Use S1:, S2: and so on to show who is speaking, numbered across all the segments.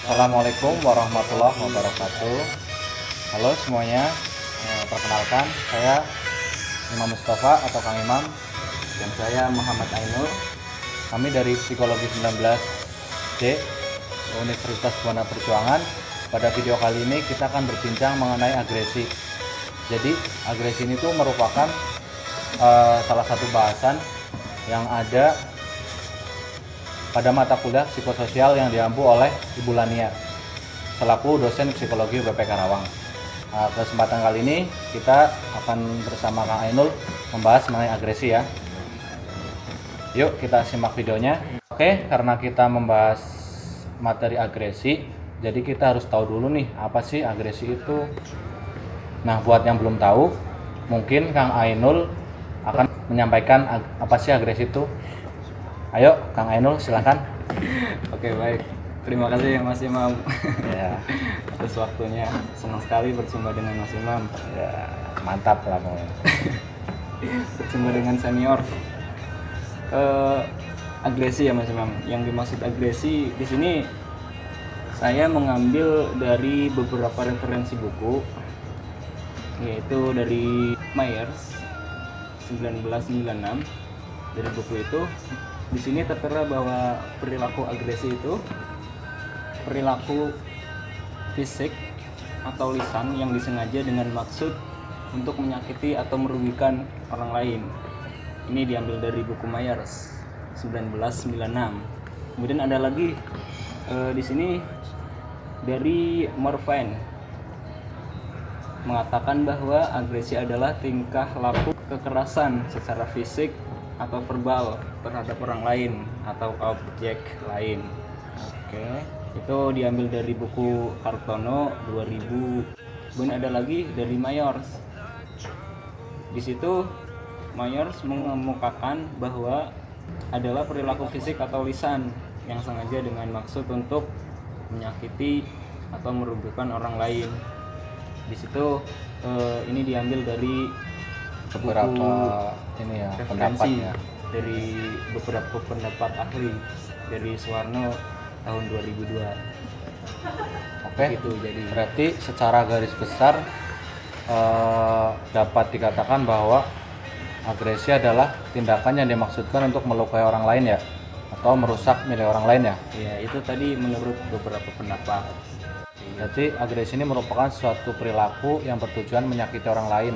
S1: Assalamualaikum warahmatullahi wabarakatuh. Halo semuanya, perkenalkan saya Imam Mustafa atau Kang Imam.
S2: Dan saya Muhammad Ainul.
S1: Kami dari Psikologi 19D Universitas Buana Perjuangan. Pada video kali ini kita akan berbincang mengenai agresi. Jadi agresi ini tuh merupakan salah satu bahasan yang ada pada mata kuliah psikososial yang diampu oleh Ibu Lania selaku dosen psikologi UPP Karawang. Kesempatan kali ini kita akan bersama Kang Ainul membahas mengenai agresi ya. Yuk kita simak videonya. Oke, karena kita membahas materi agresi, jadi kita harus tahu dulu nih apa sih agresi itu. Nah, buat yang belum tahu, mungkin Kang Ainul akan menyampaikan apa sih agresi itu. Ayo, Kang Ainul silakan.
S2: Oke, baik. Terima kasih ya Mas Imam
S1: Ya,
S2: atas waktunya. Senang sekali berjumpa dengan Mas Imam.
S1: ya mantap lah pokoknya.
S2: Berjumpa dengan senior. Agresi ya Mas Imam. Yang dimaksud agresi di sini saya mengambil dari beberapa referensi buku, yaitu dari Myers 1996. Dari buku itu di sini tertera bahwa perilaku agresi itu perilaku fisik atau lisan yang disengaja dengan maksud untuk menyakiti atau merugikan orang lain. Ini diambil dari buku Myers 1996. Kemudian ada lagi di sini dari Morfine mengatakan bahwa agresi adalah tingkah laku kekerasan secara fisik atau verbal terhadap orang lain atau objek lain.
S1: Oke.
S2: Itu diambil dari buku Kartono 2000. Kemudian ada lagi dari Myers. Di situ Myers mengemukakan bahwa adalah perilaku fisik atau lisan yang sengaja dengan maksud untuk menyakiti atau merugikan orang lain. Di situ ini diambil dari
S1: Beberapa ini ya pendapat
S2: referensi
S1: ya.
S2: dari beberapa pendapat ahli dari Suwarno tahun 2002.
S1: Oke.
S2: Gitu, jadi
S1: Berarti secara garis besar dapat dikatakan bahwa agresi adalah tindakan yang dimaksudkan untuk melukai orang lain ya, atau merusak milik orang lain ya.
S2: ya itu tadi menurut beberapa pendapat.
S1: Berarti agresi ini merupakan suatu perilaku yang bertujuan menyakiti orang lain,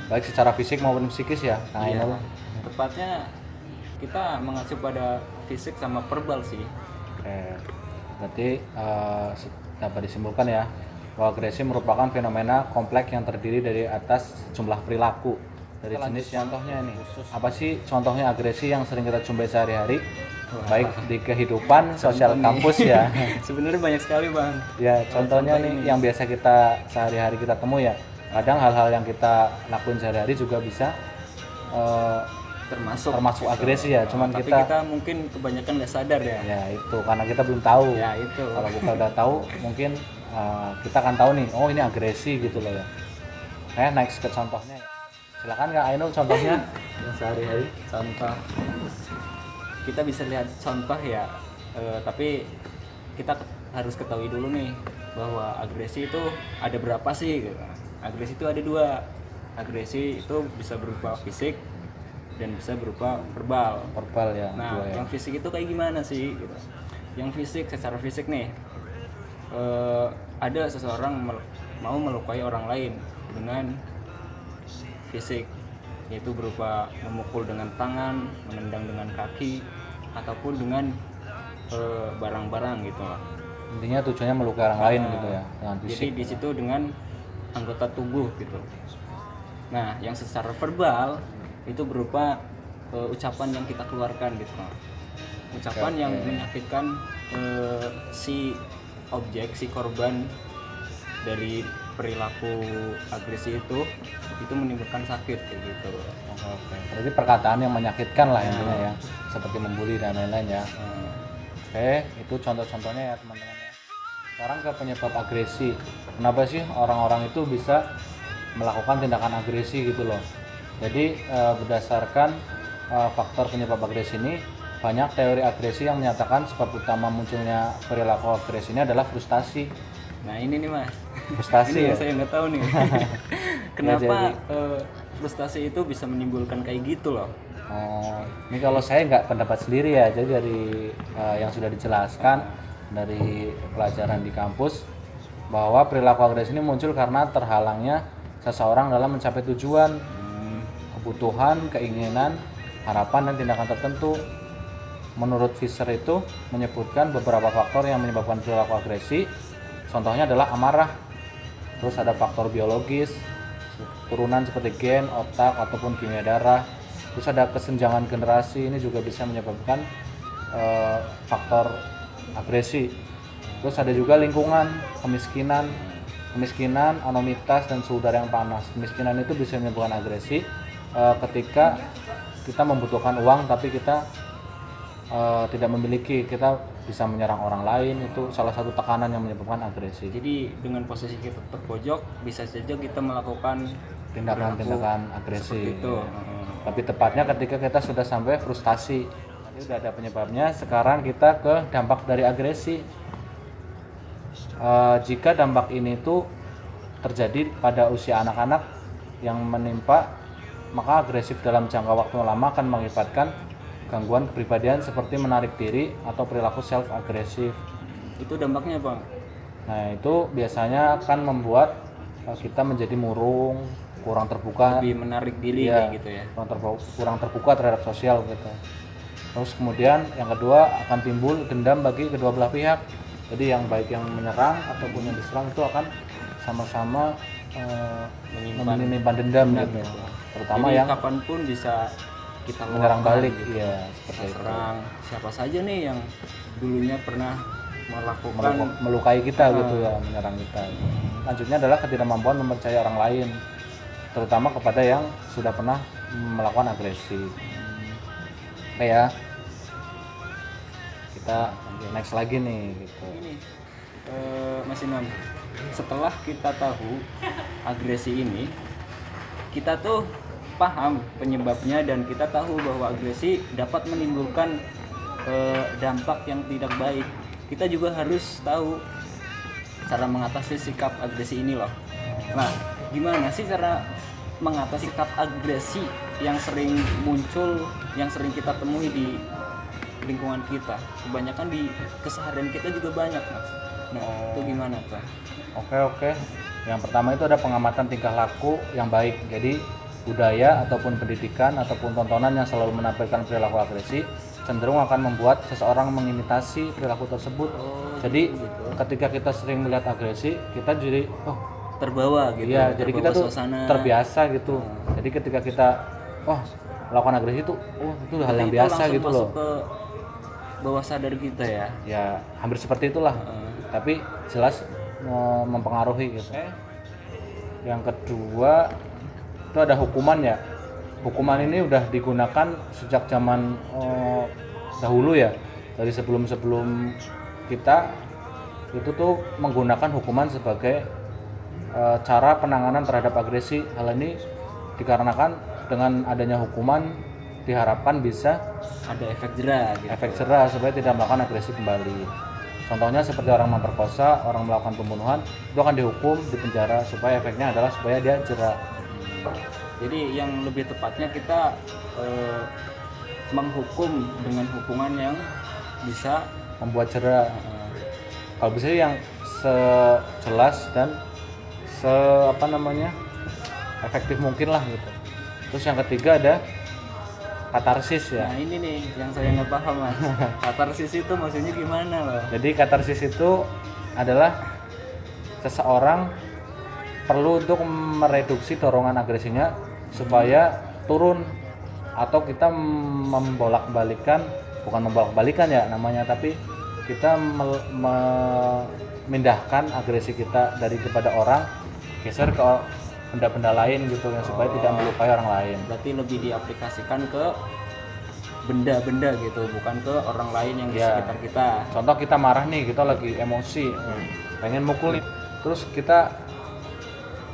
S1: baik secara fisik maupun psikis ya, Kang
S2: Iya,
S1: Ainul.
S2: tepatnya kita mengacu pada fisik sama verbal sih.
S1: Oke. Berarti dapat disimpulkan ya bahwa agresi merupakan fenomena kompleks yang terdiri dari atas jumlah perilaku dari jenis contohnya ini. Apa sih contohnya agresi yang sering kita jumpai sehari-hari? Baik di kehidupan sosial kampus ya.
S2: Sebenarnya banyak sekali bang.
S1: Ya, contohnya nih yang biasa kita sehari-hari kita temui ya. Kadang hal-hal yang kita lakuin sehari-hari juga bisa termasuk agresi ya. Cuman
S2: Tapi
S1: kita
S2: kita mungkin kebanyakan nggak sadar ya.
S1: ya itu karena kita belum tahu.
S2: Ya itu.
S1: Kalau kita udah tahu mungkin kita akan tahu nih, oh ini agresi gitu loh ya. Next ke contohnya ya. Silakan Kak Ainul contohnya yang sehari-hari.
S2: Contoh kita bisa lihat contoh ya, tapi kita harus ketahui dulu nih bahwa agresi itu ada berapa sih gitu. Agresi itu ada dua. Agresi itu bisa berupa fisik dan bisa berupa verbal.
S1: Verbal ya.
S2: Nah,
S1: dua ya.
S2: yang fisik itu kayak gimana sih gitu. Yang fisik, secara fisik nih, ada seseorang mau melukai orang lain dengan fisik, yaitu berupa memukul dengan tangan, menendang dengan kaki, ataupun dengan barang-barang gitu lah.
S1: Intinya tujuannya melukai orang lain gitu ya dengan
S2: Jadi
S1: fisik.
S2: di situ dengan anggota tubuh gitu. Nah, yang secara verbal itu berupa ucapan yang kita keluarkan gitu. Ucapan yang menyakitkan si objek, si korban dari perilaku agresi itu menimbulkan sakit kayak gitu.
S1: Oke. Berarti perkataan yang menyakitkan lah intinya ya, seperti membuli dan lain-lain ya. Oke, itu contoh-contohnya ya teman-teman ya. Sekarang ke penyebab agresi. Kenapa sih orang-orang itu bisa melakukan tindakan agresi gitu loh? Jadi berdasarkan faktor penyebab agresi ini banyak teori agresi yang menyatakan sebab utama munculnya perilaku agresi ini adalah frustasi.
S2: Nah ini nih mas,
S1: Frustasi
S2: ini
S1: ya?
S2: yang saya nggak tahu nih. Kenapa
S1: jadi.
S2: frustasi itu bisa menimbulkan kayak gitu loh?
S1: Oh, ini kalau saya nggak pendapat sendiri ya, jadi dari yang sudah dijelaskan dari pelajaran di kampus bahwa perilaku agresi ini muncul karena terhalangnya seseorang dalam mencapai tujuan, kebutuhan, keinginan, harapan, dan tindakan tertentu. Menurut Fisher itu menyebutkan beberapa faktor yang menyebabkan perilaku agresi. Contohnya adalah amarah, terus ada faktor biologis, turunan seperti gen, otak, ataupun kimia darah. Terus ada kesenjangan generasi, ini juga bisa menyebabkan faktor agresi. Terus ada juga lingkungan, kemiskinan, anomitas, dan suhu udara yang panas. Kemiskinan itu bisa menyebabkan agresi ketika kita membutuhkan uang tapi kita tidak memiliki, kita bisa menyerang orang lain, itu salah satu tekanan yang menyebabkan agresi.
S2: Jadi dengan posisi kita terpojok bisa saja kita melakukan
S1: Tindakan-tindakan agresi.
S2: seperti itu.
S1: Tapi tepatnya ketika kita sudah sampai frustasi. Ini udah ada penyebabnya. Sekarang kita ke dampak dari agresi. Jika dampak ini tuh terjadi pada usia anak-anak yang menimpa, maka agresif dalam jangka waktu lama akan mengakibatkan gangguan kepribadian seperti menarik diri atau perilaku self agresif.
S2: Itu dampaknya apa?
S1: Nah, itu biasanya akan membuat kita menjadi murung, kurang terbuka,
S2: Lebih menarik diri
S1: Iya,
S2: kayak gitu ya.
S1: kurang terbuka terhadap sosial gitu. Terus kemudian yang kedua akan timbul dendam bagi kedua belah pihak. Jadi yang baik yang menyerang ataupun yang diserang itu akan sama-sama menyimpan dendam gitu. Terutama
S2: Jadi
S1: yang
S2: kapanpun bisa kita
S1: menyerang
S2: luapkan
S1: balik,
S2: gitu.
S1: iya seperti
S2: Kita
S1: itu.
S2: serang siapa saja nih yang dulunya pernah melakukan
S1: Melukai kita gitu ya, menyerang kita. Lanjutnya adalah ketidakmampuan mempercayai orang lain, terutama kepada yang sudah pernah melakukan agresi. Oke ya, kita next lagi nih gitu.
S2: ini Mas Imam, setelah kita tahu agresi ini, kita tuh paham penyebabnya dan kita tahu bahwa agresi dapat menimbulkan dampak yang tidak baik. Kita juga harus tahu cara mengatasi sikap agresi ini loh. Nah, gimana sih cara mengatasi sikap agresi yang sering muncul, yang sering kita temui di lingkungan kita? Kebanyakan di keseharian kita juga banyak, Mas. Nah, itu gimana tuh?
S1: Oke. Yang pertama itu ada pengamatan tingkah laku yang baik. Jadi budaya ataupun pendidikan ataupun tontonan yang selalu menampilkan perilaku agresi cenderung akan membuat seseorang mengimitasi perilaku tersebut. Jadi ketika kita sering melihat agresi, kita jadi
S2: Terbawa gitu.
S1: iya, jadi kita tuh
S2: suasana.
S1: terbiasa gitu. Jadi ketika kita melakukan agresi itu itu hal yang
S2: Itu
S1: biasa
S2: langsung
S1: gitu
S2: masuk
S1: loh.
S2: ke bawah sadar kita ya.
S1: Ya hampir seperti itulah. Tapi jelas mempengaruhi gitu. Yang kedua itu ada hukuman ya. Hukuman ini udah digunakan sejak zaman dahulu ya, dari sebelum kita itu tuh menggunakan hukuman sebagai cara penanganan terhadap agresi. Hal ini dikarenakan dengan adanya hukuman diharapkan bisa
S2: Ada efek jerah gitu.
S1: efek jerah supaya tidak melakukan agresi kembali. Contohnya seperti orang memperkosa, orang melakukan pembunuhan, itu akan dihukum di penjara supaya efeknya adalah supaya dia jerah.
S2: Jadi yang lebih tepatnya kita menghukum dengan hukuman yang bisa
S1: Membuat jerah. Kalau bisa sih yang sejelas dan efektif mungkin lah gitu. Terus yang ketiga ada katarsis ya.
S2: Nah ini nih yang saya nggak paham Mas. Katarsis itu maksudnya gimana loh?
S1: Jadi katarsis itu adalah seseorang perlu untuk mereduksi dorongan agresinya supaya turun, atau kita bukan membolak-balikan ya namanya, tapi kita memindahkan agresi kita dari kepada orang geser ke benda-benda lain gitu ya, supaya tidak melukai orang lain.
S2: Berarti lebih diaplikasikan ke benda-benda gitu, bukan ke orang lain yang di
S1: Ya.
S2: sekitar kita.
S1: Contoh kita marah nih, kita lagi emosi, pengen mukul nih, terus kita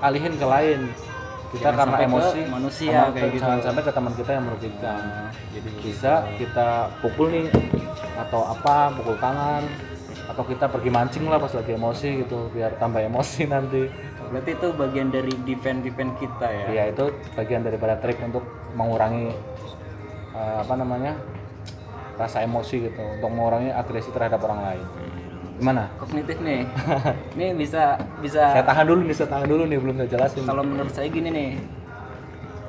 S1: alihin ke lain, kita
S2: Jangan
S1: karena
S2: sampai ke
S1: emosi
S2: manusia
S1: sama
S2: kayak gitu.
S1: jangan sampai ke teman kita yang merugikan.
S2: Jadi
S1: Bisa kita pukul nih atau apa, pukul tangan, atau kita pergi mancing lah pas lagi emosi gitu biar tambah emosi nanti.
S2: berarti itu bagian dari defense kita ya.
S1: Iya, itu bagian daripada trik untuk mengurangi rasa emosi gitu, untuk mengurangi agresi terhadap orang lain. Gimana?
S2: Kognitif nih. Ini bisa
S1: Saya tahan dulu nih belum saya jelasin.
S2: kalau menurut saya gini nih.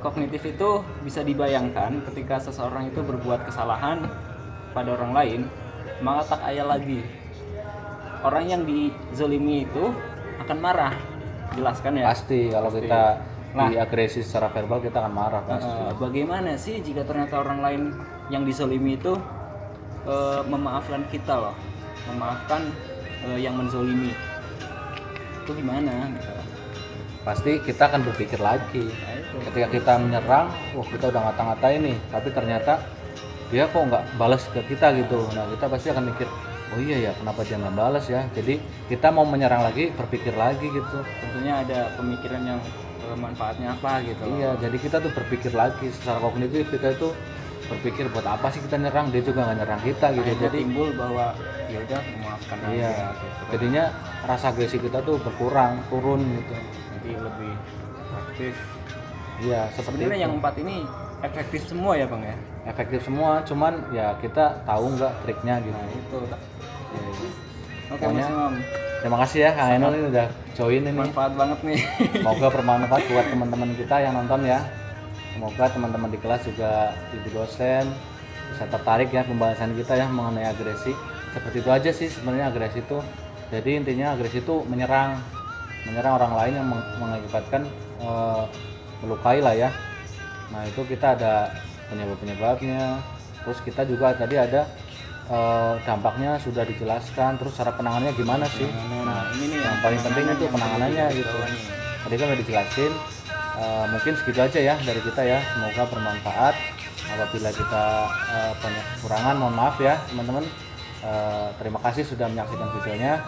S2: Kognitif itu bisa dibayangkan ketika seseorang itu berbuat kesalahan pada orang lain, maka tak ayal lagi. Orang yang dizolimi itu akan marah. Jelaskan ya.
S1: Pasti kalau
S2: Pasti.
S1: kita
S2: Nah.
S1: diagresi secara verbal kita akan marah pasti.
S2: Bagaimana sih jika ternyata orang lain yang dizolimi itu memaafkan kita loh, memaafkan yang menzolimi, itu gimana? Gitu.
S1: Pasti kita akan berpikir lagi.
S2: Nah, itu.
S1: Ketika kita menyerang, wah kita udah ngata-ngatain nih, tapi ternyata dia kok nggak balas ke kita gitu. Nah kita pasti akan mikir, oh iya ya kenapa dia nggak balas ya. Jadi kita mau menyerang lagi, berpikir lagi gitu.
S2: Tentunya ada pemikiran yang manfaatnya apa gitu.
S1: Iya, jadi kita tuh berpikir lagi secara kognitif, kita itu berpikir buat apa sih kita nyerang, dia juga nggak nyerang kita gitu.
S2: Akhirnya
S1: Jadi
S2: timbul bahwa ya udah memaafkan
S1: iya,
S2: aja gitu.
S1: jadinya rasa agresi kita tuh berkurang, turun gitu.
S2: Jadi lebih aktif.
S1: Iya, seperti
S2: Sebenarnya
S1: itu.
S2: yang 4 ini efektif semua ya bang ya.
S1: Efektif semua, cuman ya kita tahu nggak triknya gitu.
S2: Nah itu.
S1: Iya, iya.
S2: Oke
S1: Pokoknya,
S2: Mas Imam,
S1: terima kasih ya Kang Ainul ini udah join ini.
S2: manfaat banget nih.
S1: Semoga bermanfaat buat teman-teman kita yang nonton ya. Semoga teman-teman di kelas juga ibu dosen bisa tertarik ya pembahasan kita ya mengenai agresi. Seperti itu aja sih sebenarnya agresi itu. Jadi intinya agresi itu menyerang orang lain yang mengakibatkan melukai lah ya. Nah itu kita ada penyebabnya. Terus kita juga tadi ada dampaknya sudah dijelaskan. Terus cara penanganannya gimana sih?
S2: Nah ini nih
S1: yang paling penting itu penanganannya gitu. Tadi kan udah dijelasin. Mungkin segitu aja ya dari kita ya. Semoga bermanfaat. Apabila kita banyak kekurangan mohon maaf ya teman-teman. Terima kasih sudah menyaksikan videonya.